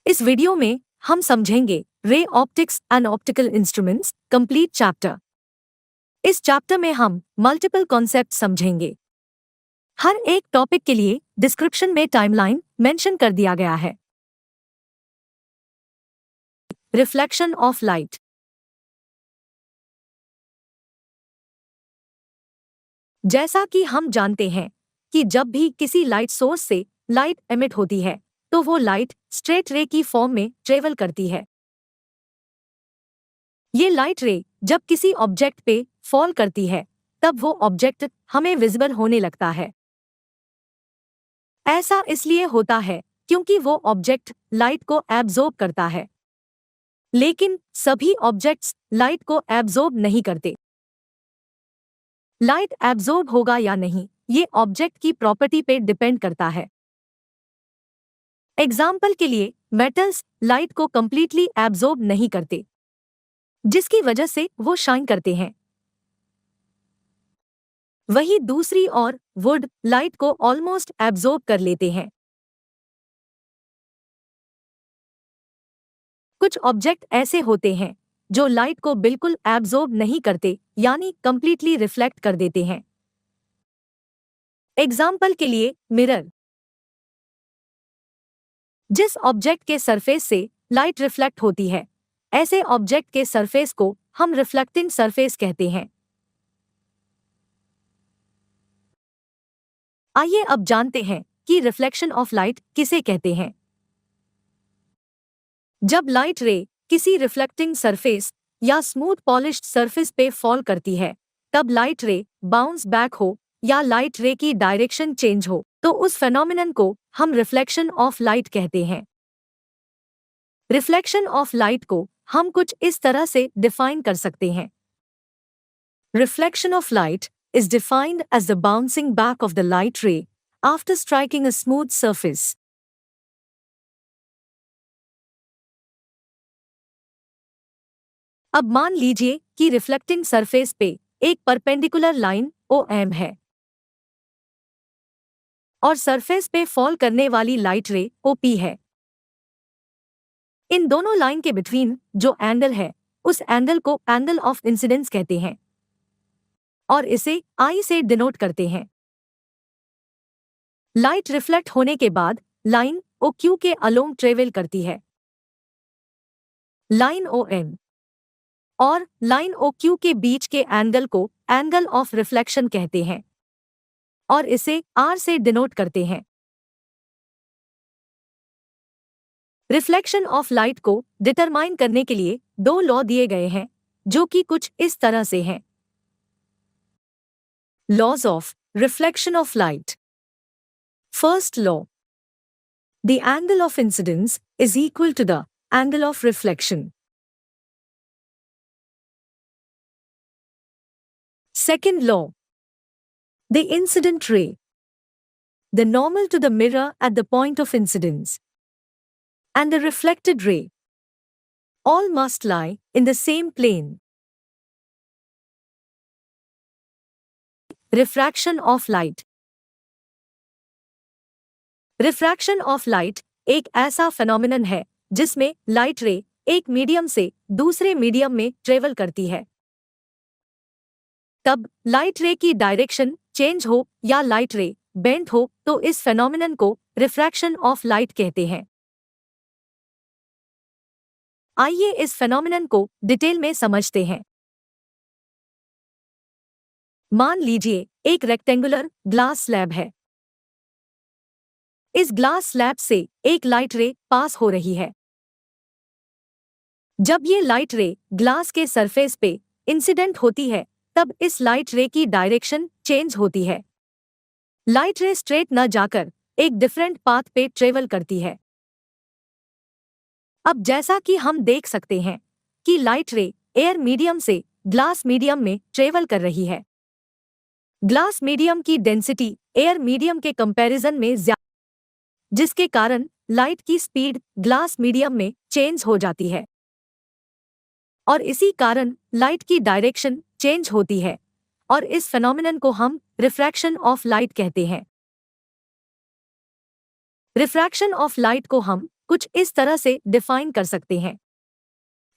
इस वीडियो में हम समझेंगे ray optics and optical instruments complete chapter. इस चैप्टर में हम मल्टीपल कॉन्सेप्ट समझेंगे। हर एक टॉपिक के लिए डिस्क्रिप्शन में टाइमलाइन मेंशन कर दिया गया है। Reflection of light. जैसा कि हम जानते हैं कि जब भी किसी लाइट सोर्स से लाइट एमिट होती है तो वो लाइट स्ट्रेट रे की फॉर्म में ट्रेवल करती है। ये लाइट रे जब किसी ऑब्जेक्ट पे फॉल करती है तब वो ऑब्जेक्ट हमें विजिबल होने लगता है। ऐसा इसलिए होता है क्योंकि वो ऑब्जेक्ट लाइट को एब्जॉर्ब करता है, लेकिन सभी ऑब्जेक्ट्स लाइट को एब्जॉर्ब नहीं करते। लाइट एब्जॉर्ब होगा या नहीं ये ऑब्जेक्ट की प्रॉपर्टी पे डिपेंड करता है। एग्जाम्पल के लिए मेटल्स लाइट को कंप्लीटली एब्जॉर्ब नहीं करते, जिसकी वजह से वो शाइन करते हैं। वही दूसरी ओर वुड लाइट को ऑलमोस्ट एब्जॉर्ब कर लेते हैं। कुछ ऑब्जेक्ट ऐसे होते हैं जो लाइट को बिल्कुल एब्जॉर्ब नहीं करते, यानी कंप्लीटली रिफ्लेक्ट कर देते हैं। एग्जाम्पल के लिए मिरर। जिस ऑब्जेक्ट के सरफेस से लाइट रिफ्लेक्ट होती है, ऐसे ऑब्जेक्ट के सरफेस को हम रिफ्लेक्टिंग सरफेस कहते हैं। आइए अब जानते हैं कि रिफ्लेक्शन ऑफ लाइट किसे कहते हैं। जब लाइट रे किसी रिफ्लेक्टिंग सरफेस या स्मूथ पॉलिश्ड सरफेस पे फॉल करती है, तब लाइट रे बाउंस बैक हो या लाइट रे की डायरेक्शन चेंज हो तो उस फेनोमेनन को हम रिफ्लेक्शन ऑफ लाइट कहते हैं। रिफ्लेक्शन ऑफ लाइट को हम कुछ इस तरह से डिफाइन कर सकते हैं। Reflection of light is defined as the bouncing back of the light ray after striking a smooth surface. अब मान लीजिए कि रिफ्लेक्टिंग सरफेस पे एक परपेंडिकुलर लाइन OM है और सरफेस पे फॉल करने वाली लाइट रे OP है। इन दोनों लाइन के बिटवीन जो एंगल है उस एंगल को एंगल ऑफ इंसिडेंस कहते हैं और इसे I से डिनोट करते हैं। लाइट रिफ्लेक्ट होने के बाद लाइन OQ के अलोंग ट्रेवल करती है। लाइन OM और लाइन OQ के बीच के एंगल को एंगल ऑफ रिफ्लेक्शन कहते हैं और इसे R से डिनोट करते हैं। रिफ्लेक्शन ऑफ लाइट को डिटरमाइन करने के लिए दो लॉ दिए गए हैं जो कि कुछ इस तरह से हैं। Laws of reflection of light. First law, the angle of incidence is equal to the angle of reflection. Second law, the incident ray, the normal to the mirror at the point of incidence, and the reflected ray, all must lie in the same plane. Refraction of light. Refraction of light एक ऐसा phenomenon है जिसमें light रे एक medium से दूसरे medium में travel करती है। तब लाइट रे की डायरेक्शन चेंज हो या लाइट रे बेंड हो तो इस फेनोमेनन को रिफ्रैक्शन ऑफ लाइट कहते हैं। आइए इस फेनोमेनन को डिटेल में समझते हैं। मान लीजिए एक रेक्टेंगुलर ग्लास स्लैब है। इस ग्लास स्लैब से एक लाइट रे पास हो रही है। जब ये लाइट रे ग्लास के सरफेस पे इंसिडेंट होती है तब इस लाइट रे की डायरेक्शन चेंज होती है। लाइट रे स्ट्रेट न जाकर एक डिफरेंट पाथ पे ट्रेवल करती है। अब जैसा कि हम देख सकते हैं कि लाइट रे एयर मीडियम से ग्लास मीडियम में ट्रेवल कर रही है। ग्लास मीडियम की डेंसिटी एयर मीडियम के कंपैरिजन में ज्यादा, जिसके कारण लाइट की स्पीड ग्लास मीडियम में चेंज हो जाती है और इसी कारण लाइट की डायरेक्शन चेंज होती है और इस फेनोमेनन को हम रिफ्रैक्शन ऑफ लाइट कहते हैं। रिफ्रैक्शन ऑफ लाइट को हम कुछ इस तरह से डिफाइन कर सकते हैं।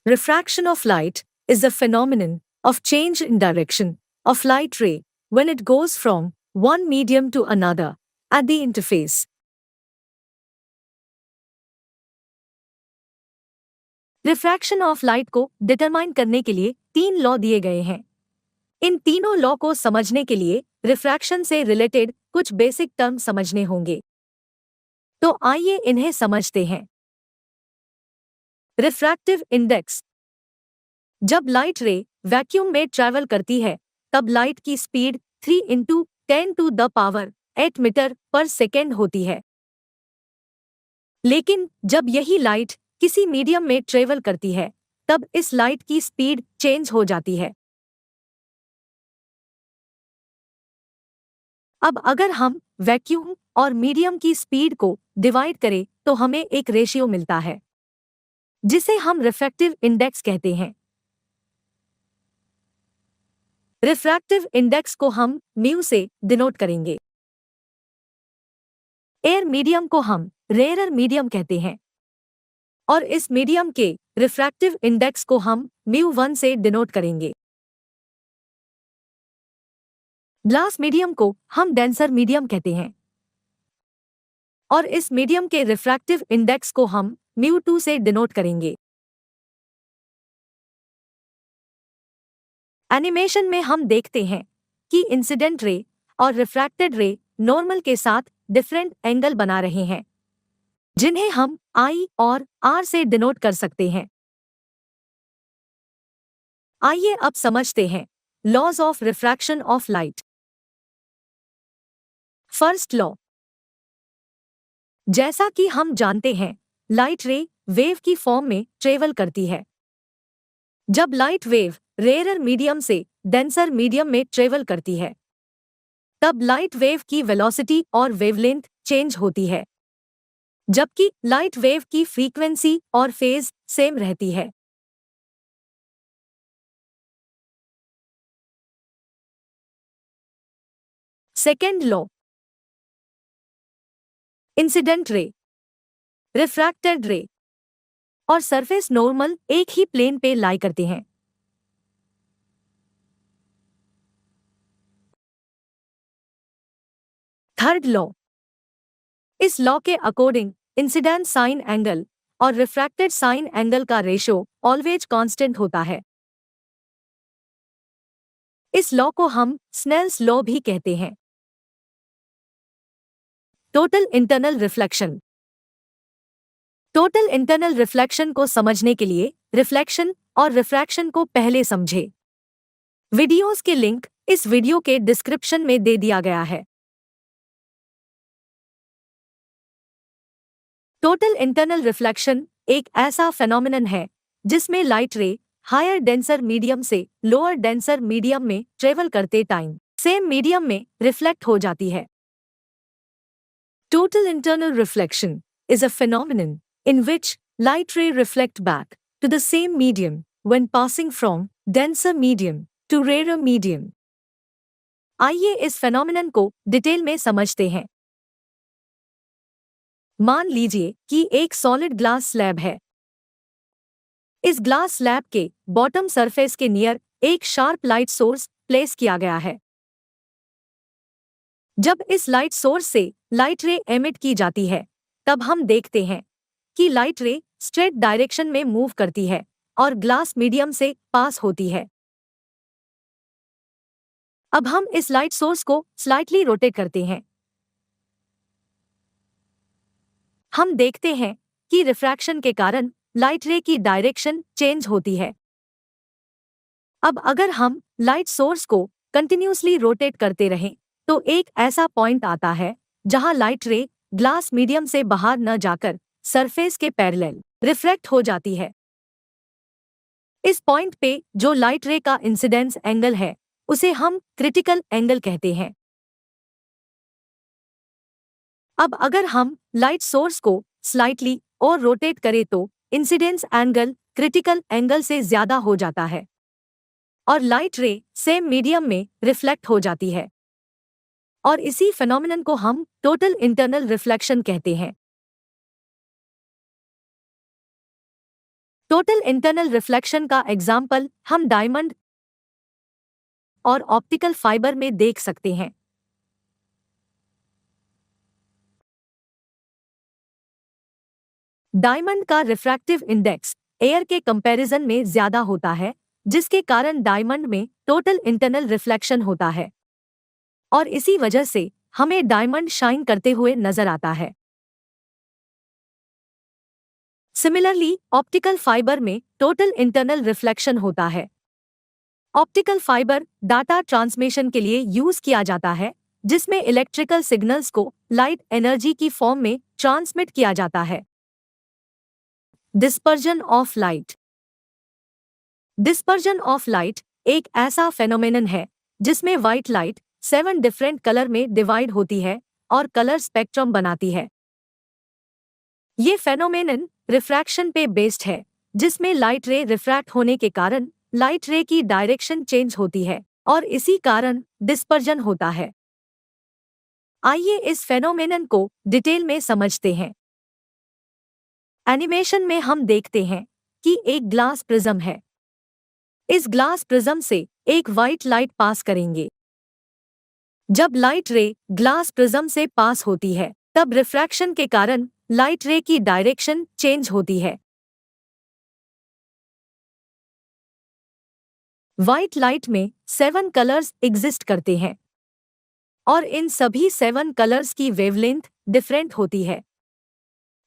Refraction of light is the phenomenon of change in direction of light ray when it goes from one medium to another at the interface. Refraction of light को डिटरमाइन करने के लिए 3 लॉ दिए गए हैं। इन तीनों लॉ को समझने के लिए रिफ्रैक्शन से रिलेटेड कुछ बेसिक टर्म समझने होंगे। तो आइए इन्हें समझते हैं। Refractive index. जब लाइट रे वैक्यूम में ट्रैवल करती है तब लाइट की स्पीड 3 × 10⁸ मीटर पर सेकेंड होती है। लेकिन जब यही लाइट किसी मीडियम में ट्रैवल करती है तब इस लाइट की स्पीड चेंज हो जाती है। अब अगर हम वैक्यूम और मीडियम की स्पीड को डिवाइड करें तो हमें एक रेशियो मिलता है जिसे हम रिफ्रैक्टिव इंडेक्स कहते हैं। रिफ्रैक्टिव इंडेक्स को हम म्यू से डिनोट करेंगे। एयर मीडियम को हम रेयरर मीडियम कहते हैं और इस मीडियम के रिफ्रैक्टिव इंडेक्स को हम μ1 से डिनोट करेंगे। ग्लास मीडियम को हम डेंसर मीडियम कहते हैं और इस मीडियम के रिफ्रैक्टिव इंडेक्स को हम μ2 से डिनोट करेंगे। एनिमेशन में हम देखते हैं कि इंसिडेंट रे और रिफ्रैक्टेड रे नॉर्मल के साथ डिफरेंट एंगल बना रहे हैं जिन्हें हम I और R से डिनोट कर सकते हैं। आइए अब समझते हैं laws of refraction of light. First law. जैसा कि हम जानते हैं लाइट रे वेव की फॉर्म में ट्रेवल करती है। जब लाइट वेव रेयरर मीडियम से डेंसर मीडियम में ट्रेवल करती है तब लाइट वेव की वेलोसिटी और वेवलेंथ चेंज होती है जबकि लाइट वेव की फ्रीक्वेंसी और फेज सेम रहती है। Second law. Incident ray, refracted रे और सरफेस नॉर्मल एक ही प्लेन पे लाई करते हैं। Third law. इस लॉ के अकॉर्डिंग इंसिडेंट साइन एंगल और रिफ्रैक्टेड साइन एंगल का रेशो ऑलवेज कांस्टेंट होता है। इस लॉ को हम स्नेल्स लॉ भी कहते हैं। Total internal reflection. Total internal reflection को समझने के लिए रिफ्लेक्शन और रिफ्रैक्शन को पहले समझें। वीडियोस के लिंक इस वीडियो के डिस्क्रिप्शन में दे दिया गया है। टोटल इंटरनल रिफ्लेक्शन एक ऐसा फेनोमेनन है जिसमें light ray higher denser medium से लोअर डेंसर मीडियम में ट्रेवल करते टाइम सेम मीडियम में रिफ्लेक्ट हो जाती है। Total internal reflection is a phenomenon in which light ray reflect back to the same medium when passing from denser medium to rarer medium. आइए इस phenomenon को detail में समझते हैं। मान लीजिए कि एक सॉलिड ग्लास स्लैब है। इस ग्लास स्लैब के बॉटम सरफेस के नियर एक शार्प लाइट सोर्स प्लेस किया गया है। जब इस लाइट सोर्स से लाइट रे एमिट की जाती है तब हम देखते हैं कि लाइट रे स्ट्रेट डायरेक्शन में मूव करती है और ग्लास मीडियम से पास होती है। अब हम इस लाइट सोर्स को स्लाइटली रोटेट करते हैं। हम देखते हैं कि रिफ्रैक्शन के कारण लाइट रे की डायरेक्शन चेंज होती है। अब अगर हम लाइट सोर्स को कंटिन्यूअसली रोटेट करते रहें तो एक ऐसा पॉइंट आता है जहां लाइट रे ग्लास मीडियम से बाहर न जाकर सरफेस के पैरेलल रिफ्रैक्ट हो जाती है। इस पॉइंट पे जो लाइट रे का इंसिडेंस एंगल है उसे हम क्रिटिकल एंगल कहते हैं। अब अगर हम लाइट सोर्स को स्लाइटली और रोटेट करें तो इंसिडेंस एंगल क्रिटिकल एंगल से ज्यादा हो जाता है और लाइट रे सेम मीडियम में रिफ्लेक्ट हो जाती है और इसी फेनोमेनन को हम टोटल इंटरनल रिफ्लेक्शन कहते हैं। टोटल इंटरनल रिफ्लेक्शन का एग्जाम्पल हम डायमंड और ऑप्टिकल फाइबर में देख सकते हैं। डायमंड का रिफ्रैक्टिव इंडेक्स एयर के कंपैरिजन में ज्यादा होता है, जिसके कारण डायमंड में टोटल इंटरनल रिफ्लेक्शन होता है और इसी वजह से हमें डायमंड शाइन करते हुए नजर आता है। सिमिलरली ऑप्टिकल फाइबर में टोटल इंटरनल रिफ्लेक्शन होता है। ऑप्टिकल फाइबर डाटा ट्रांसमिशन के लिए यूज किया जाता है, जिसमें इलेक्ट्रिकल सिग्नल्स को लाइट एनर्जी की फॉर्म में ट्रांसमिट किया जाता है। Dispersion of light. Dispersion of light एक ऐसा फेनोमेनन है जिसमें व्हाइट लाइट 7 डिफरेंट कलर में डिवाइड होती है और कलर स्पेक्ट्रम बनाती है। ये फेनोमेनन रिफ्रैक्शन पे बेस्ड है, जिसमें लाइट रे रिफ्रैक्ट होने के कारण लाइट रे की डायरेक्शन चेंज होती है और इसी कारण डिस्पर्जन होता है। आइए इस फेनोमेनन को डिटेल में समझते हैं। एनिमेशन में हम देखते हैं कि एक ग्लास प्रिज्म है। इस ग्लास प्रिज्म से एक व्हाइट लाइट पास करेंगे। जब लाइट रे ग्लास प्रिज्म से पास होती है, तब रिफ्रैक्शन के कारण लाइट रे की डायरेक्शन चेंज होती है। व्हाइट लाइट में 7 कलर्स एग्जिस्ट करते हैं और इन सभी 7 कलर्स की वेवलेंथ डिफरेंट होती है।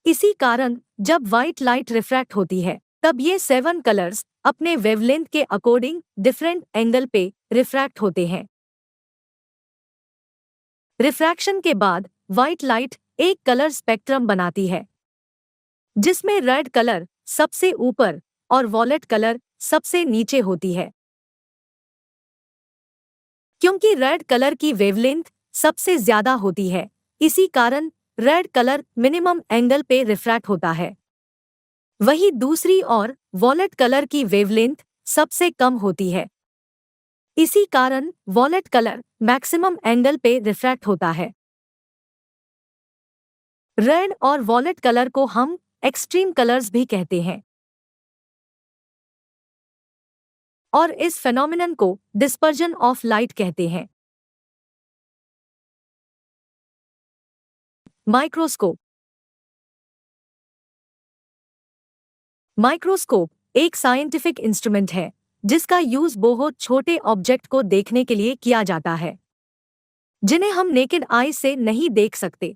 इसी कारण जब व्हाइट लाइट रिफ्रैक्ट होती है, तब ये 7 कलर्स अपने वेवलेंथ के अकॉर्डिंग डिफरेंट एंगल पे रिफ्रैक्ट होते हैं। रिफ्रैक्शन के बाद व्हाइट लाइट एक कलर स्पेक्ट्रम बनाती है, जिसमें रेड कलर सबसे ऊपर और वॉयलेट कलर सबसे नीचे होती है। क्योंकि रेड कलर की वेवलेंथ सबसे ज्यादा होती है, इसी कारण रेड कलर मिनिमम एंगल पे रिफ्रैक्ट होता है। वही दूसरी ओर वॉयलेट कलर की वेवलेंथ सबसे कम होती है, इसी कारण वॉयलेट कलर मैक्सिमम एंगल पे रिफ्रैक्ट होता है। रेड और वॉयलेट कलर को हम एक्सट्रीम कलर्स भी कहते हैं और इस फेनोमेनन को डिस्पर्जन ऑफ लाइट कहते हैं। माइक्रोस्कोप। माइक्रोस्कोप एक साइंटिफिक इंस्ट्रूमेंट है जिसका यूज बहुत छोटे ऑब्जेक्ट को देखने के लिए किया जाता है, जिन्हें हम नेकेड आई से नहीं देख सकते।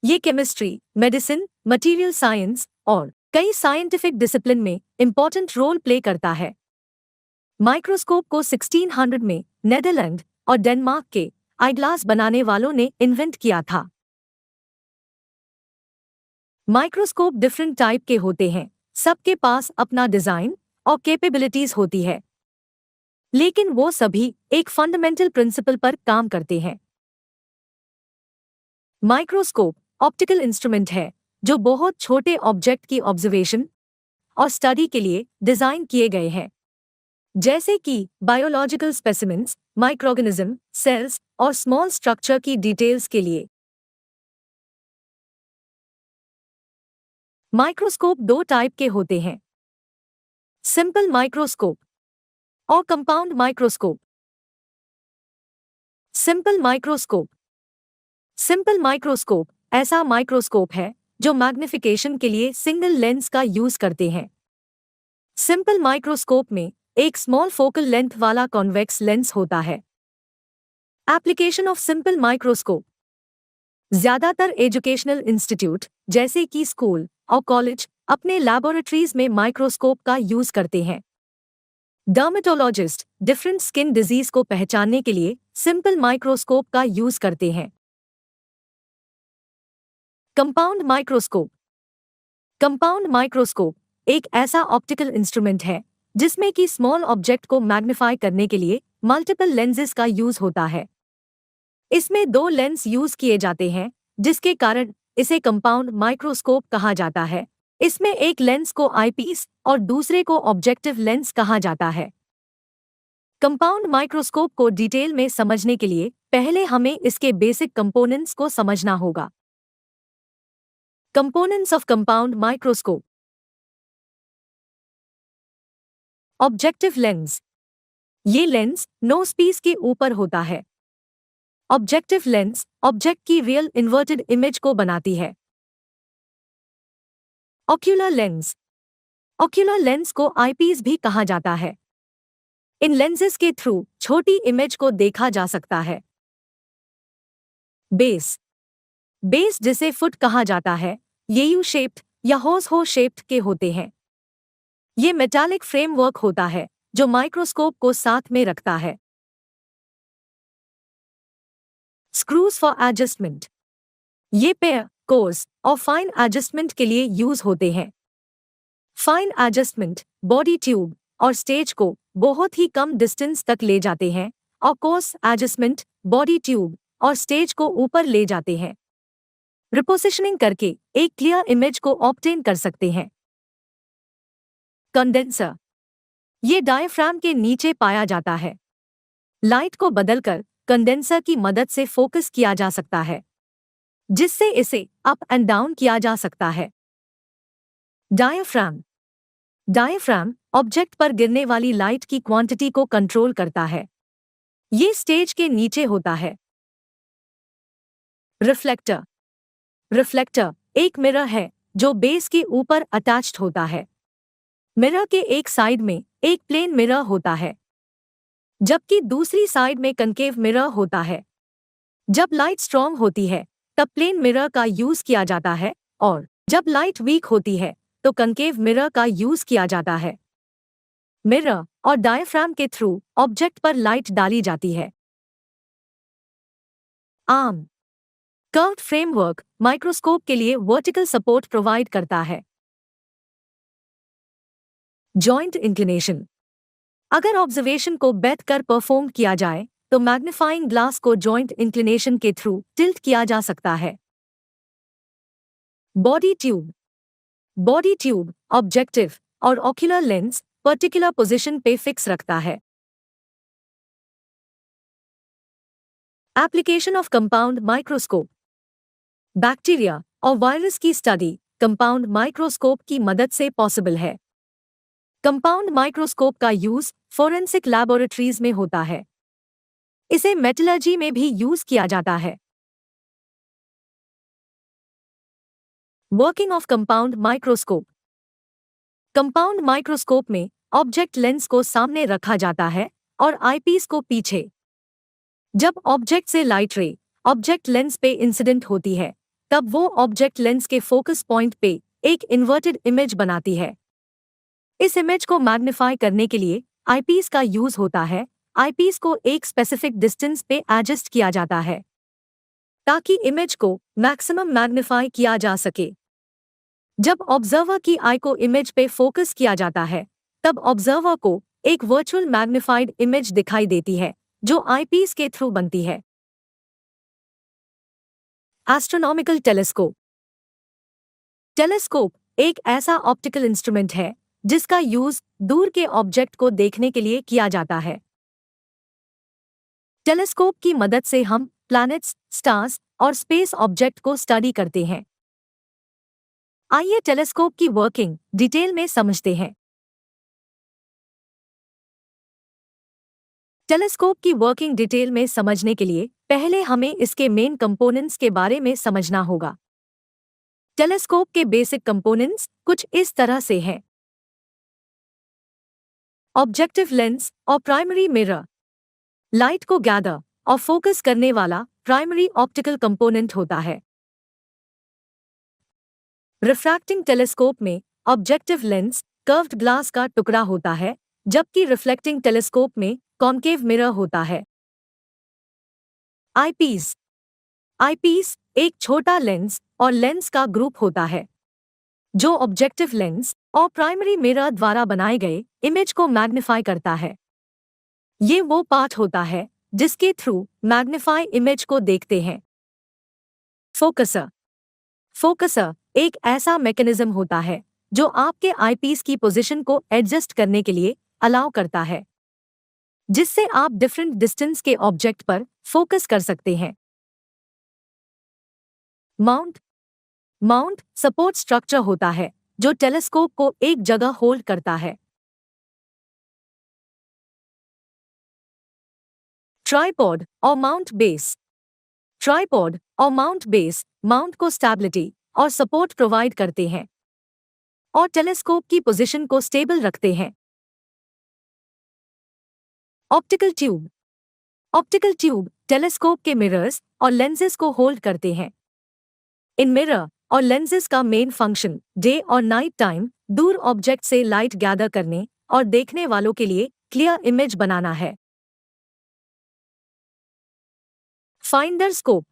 ये केमिस्ट्री, मेडिसिन, मटेरियल साइंस और कई साइंटिफिक डिसिप्लिन में इंपॉर्टेंट रोल प्ले करता है। माइक्रोस्कोप को 1600 में नेदरलैंड और डेनमार्क के आईग्लास बनाने वालों ने इन्वेंट किया था। माइक्रोस्कोप डिफरेंट टाइप के होते हैं, सबके पास अपना डिजाइन और कैपेबिलिटीज होती है, लेकिन वो सभी एक फंडामेंटल प्रिंसिपल पर काम करते हैं। माइक्रोस्कोप ऑप्टिकल इंस्ट्रूमेंट है जो बहुत छोटे ऑब्जेक्ट की ऑब्जर्वेशन और स्टडी के लिए डिजाइन किए गए हैं, जैसे कि बायोलॉजिकल स्पेसिमेंट्स, माइक्रोऑर्गेनिज्म, सेल्स और स्मॉल स्ट्रक्चर की डिटेल्स के लिए। माइक्रोस्कोप दो टाइप के होते हैं, सिंपल माइक्रोस्कोप और compound microscope. Simple microscope. Simple microscope ऐसा माइक्रोस्कोप है जो मैग्निफिकेशन के लिए सिंगल लेंस का यूज करते हैं। सिंपल माइक्रोस्कोप में एक स्मॉल फोकल लेंथ वाला कॉन्वेक्स लेंस होता है। Application of simple microscope. ज्यादातर एजुकेशनल इंस्टीट्यूट जैसे कि स्कूल और कॉलेज अपने लैबोरेटरीज में माइक्रोस्कोप का यूज करते हैं। डर्मेटोलॉजिस्ट डिफरेंट स्किन डिजीज को पहचानने के लिए सिंपल माइक्रोस्कोप का यूज करते हैं। Compound microscope. कंपाउंड माइक्रोस्कोप एक ऐसा ऑप्टिकल इंस्ट्रूमेंट है जिसमें कि स्मॉल ऑब्जेक्ट को मैग्नीफाई करने के लिए मल्टीपल लेंसेज का यूज होता है। इसमें 2 लेंस यूज किए जाते हैं, जिसके कारण इसे कंपाउंड माइक्रोस्कोप कहा जाता है। इसमें एक लेंस को आईपीस और दूसरे को ऑब्जेक्टिव लेंस कहा जाता है। कंपाउंड माइक्रोस्कोप को डिटेल में समझने के लिए पहले हमें इसके बेसिक कंपोनेंट्स को समझना होगा। Components of compound microscope. Objective lens. ये लेंस नोज पीस के ऊपर होता है। ऑब्जेक्टिव लेंस ऑब्जेक्ट की रियल इन्वर्टेड इमेज को बनाती है। Ocular lens. ऑक्यूलर लेंस को आईपीस भी कहा जाता है। इन लेंसेज के थ्रू छोटी इमेज को देखा जा सकता है। बेस। बेस जिसे फुट कहा जाता है, ये यू शेप्ड या हो शेप्ड के होते हैं। ये मेटालिक फ्रेमवर्क होता है जो माइक्रोस्कोप को साथ में रखता है। Screws for adjustment. ये पेयर, कोर्स और फाइन एडजस्टमेंट के लिए यूज होते हैं। फाइन एडजस्टमेंट बॉडी ट्यूब और स्टेज को बहुत ही कम डिस्टेंस तक ले जाते हैं और कोर्स एडजस्टमेंट बॉडी ट्यूब और स्टेज को ऊपर ले जाते हैं। रिपोजिशनिंग करके एक क्लियर इमेज को ऑब्टेन कर सकते हैं। कंडेंसर। ये डायफ्राम के नीचे पाया जाता है। लाइट को बदलकर कंडेंसर की मदद से फोकस किया जा सकता है, जिससे इसे अप एंड डाउन किया जा सकता है। डायफ्राम। डायफ्राम ऑब्जेक्ट पर गिरने वाली लाइट की क्वांटिटी को कंट्रोल करता है। ये स्टेज के नीचे होता है। रिफ्लेक्टर। रिफ्लेक्टर एक मिरर है जो बेस के ऊपर अटैच्ड होता है। मिरर के एक साइड में एक प्लेन मिरर होता है, जबकि दूसरी साइड में कनकेव मिरर होता है। जब लाइट स्ट्रॉन्ग होती है तब प्लेन मिरर का यूज किया जाता है, और जब लाइट वीक होती है तो कनकेव मिरर का यूज किया जाता है। मिरर और डायफ्राम के थ्रू ऑब्जेक्ट पर लाइट डाली जाती है। आर्म। कर्व्ड फ्रेमवर्क माइक्रोस्कोप के लिए वर्टिकल सपोर्ट प्रोवाइड करता है। Joint inclination. अगर ऑब्जर्वेशन को बैठकर परफॉर्म किया जाए तो मैग्नीफाइंग ग्लास को जॉइंट इंक्लिनेशन के थ्रू टिल्ट किया जा सकता है। Body tube. Body tube objective और ऑक्यूलर लेंस पर्टिकुलर पोजीशन पे फिक्स रखता है। Application of compound microscope. Bacteria और वायरस की स्टडी कंपाउंड माइक्रोस्कोप की मदद से पॉसिबल है। कंपाउंड माइक्रोस्कोप का यूज फोरेंसिक लैबोरेटरीज में होता है। इसे मेटलर्जी में भी यूज किया जाता है। Working of compound microscope. Compound microscope में ऑब्जेक्ट लेंस को सामने रखा जाता है और आईपीस को पीछे। जब ऑब्जेक्ट से लाइट रे ऑब्जेक्ट लेंस पे इंसिडेंट होती है, तब वो ऑब्जेक्ट लेंस के फोकस पॉइंट पे एक इन्वर्टेड इमेज बनाती है। इस इमेज को मैग्नीफाई करने के लिए आईपीस का यूज होता है। आईपीस को एक स्पेसिफिक डिस्टेंस पे एडजस्ट किया जाता है ताकि इमेज को मैक्सिमम मैग्नीफाई किया जा सके। जब ऑब्जर्वर की आई को इमेज पे फोकस किया जाता है, तब ऑब्जर्वर को एक वर्चुअल मैग्नीफाइड इमेज दिखाई देती है जो आईपीस के थ्रू बनती है। Astronomical telescope. टेलीस्कोप एक ऐसा ऑप्टिकल इंस्ट्रूमेंट है जिसका यूज दूर के ऑब्जेक्ट को देखने के लिए किया जाता है। टेलीस्कोप की मदद से हम प्लैनेट्स, स्टार्स और स्पेस ऑब्जेक्ट को स्टडी करते हैं। आइए टेलीस्कोप की वर्किंग डिटेल में समझते हैं। टेलीस्कोप की वर्किंग डिटेल में समझने के लिए पहले हमें इसके मेन कंपोनेंट्स के बारे में समझना होगा। टेलीस्कोप के बेसिक कंपोनेंट्स कुछ इस तरह से हैं। ऑब्जेक्टिव लेंस और प्राइमरी मिरर। लाइट को गैदर और फोकस करने वाला प्राइमरी ऑप्टिकल कंपोनेंट होता है। रिफ्रैक्टिंग टेलीस्कोप में ऑब्जेक्टिव लेंस कर्व्ड ग्लास का टुकड़ा होता है, जबकि रिफ्लेक्टिंग टेलीस्कोप में कॉन्केव मिरर होता है। आईपीस। आईपीस एक छोटा लेंस और लेंस का ग्रुप होता है जो ऑब्जेक्टिव लेंस और प्राइमरी मिरर द्वारा बनाए गए इमेज को मैग्नीफाई करता है। ये वो पार्ट होता है जिसके थ्रू मैग्नीफाई इमेज को देखते हैं। फोकसर। फोकसर एक ऐसा मैकेनिज्म होता है जो आपके आईपीस की पोजीशन को एडजस्ट करने के लिए अलाउ करता है, जिससे आप डिफरेंट डिस्टेंस के ऑब्जेक्ट पर फोकस कर सकते हैं। माउंट। माउंट सपोर्ट स्ट्रक्चर होता है जो टेलीस्कोप को एक जगह होल्ड करता है। ट्राइपॉड और माउंट बेस। ट्राइपॉड और माउंट बेस माउंट को स्टेबिलिटी और सपोर्ट प्रोवाइड करते हैं और टेलीस्कोप की पोजीशन को स्टेबल रखते हैं। Optical tube. Optical tube telescope के मिरर्स और लेंसेज को होल्ड करते हैं। इन मिरर और लेंसेज का मेन फंक्शन डे और नाइट टाइम दूर ऑब्जेक्ट से लाइट गैदर करने और देखने वालों के लिए क्लियर इमेज बनाना है। Finder scope.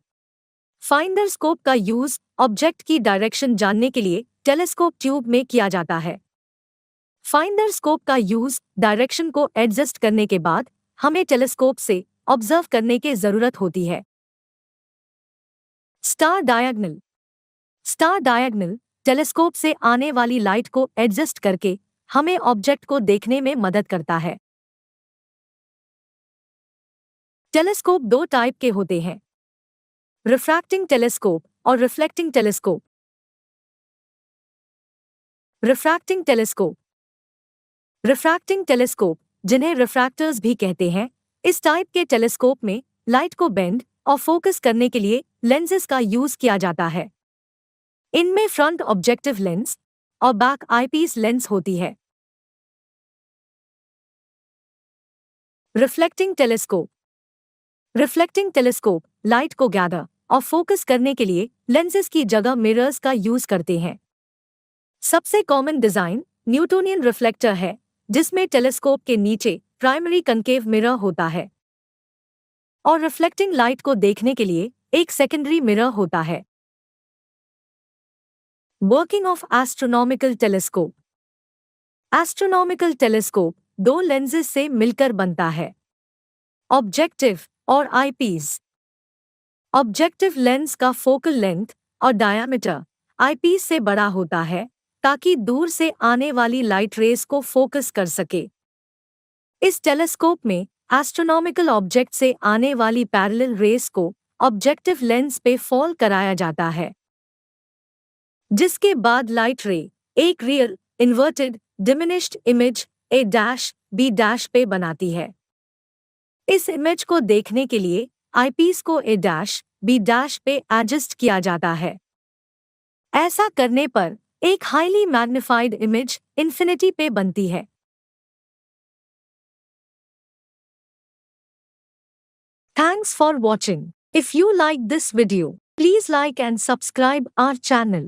फाइंडर स्कोप का यूज ऑब्जेक्ट की डायरेक्शन जानने के लिए टेलीस्कोप ट्यूब में किया जाता है। फाइंडर स्कोप का यूज डायरेक्शन को एडजस्ट करने के बाद हमें टेलीस्कोप से ऑब्जर्व करने की जरूरत होती है। Star diagonal. Star diagonal telescope से आने वाली लाइट को एडजस्ट करके हमें ऑब्जेक्ट को देखने में मदद करता है। टेलीस्कोप दो टाइप के होते हैं, रिफ्रैक्टिंग टेलीस्कोप और reflecting telescope. Refracting telescope. Refracting telescope, जिन्हें रिफ्रैक्टर्स भी कहते हैं, इस टाइप के टेलीस्कोप में लाइट को बेंड और फोकस करने के लिए लेंसेज का यूज किया जाता है। इनमें फ्रंट ऑब्जेक्टिव लेंस और बैक आईपीस लेंस होती है। Reflecting telescope. Reflecting telescope light को गैदर और फोकस करने के लिए लेंसेज की जगह मिरर्स का यूज करते हैं। सबसे कॉमन डिजाइन न्यूटोनियन रिफ्लेक्टर है, जिसमें टेलीस्कोप के नीचे प्राइमरी कनकेव मिरर होता है और रिफ्लेक्टिंग लाइट को देखने के लिए एक सेकेंडरी मिरर होता है। Working of astronomical telescope. Astronomical telescope दो लेंसेज से मिलकर बनता है, ऑब्जेक्टिव और आईपीस। ऑब्जेक्टिव लेंस का फोकल लेंथ और डायामीटर आईपीस से बड़ा होता है ताकि दूर से आने वाली लाइट रेस को फोकस कर सके। इस टेलीस्कोप में एस्ट्रोनॉमिकल ऑब्जेक्ट से आने वाली पैरेलल रेस को ऑब्जेक्टिव लेंस पे फॉल कराया जाता है, जिसके बाद लाइट रे एक real inverted diminished image A dash B dash पे बनाती है। इस इमेज को देखने के लिए आईपीस को ए डैश बी डैश पे एडजस्ट किया जाता है। ऐसा करने पर एक हाईली मैग्निफाइड इमेज इन्फिनिटी पे बनती है। Thanks for watching. If you like this video, please like and subscribe our channel.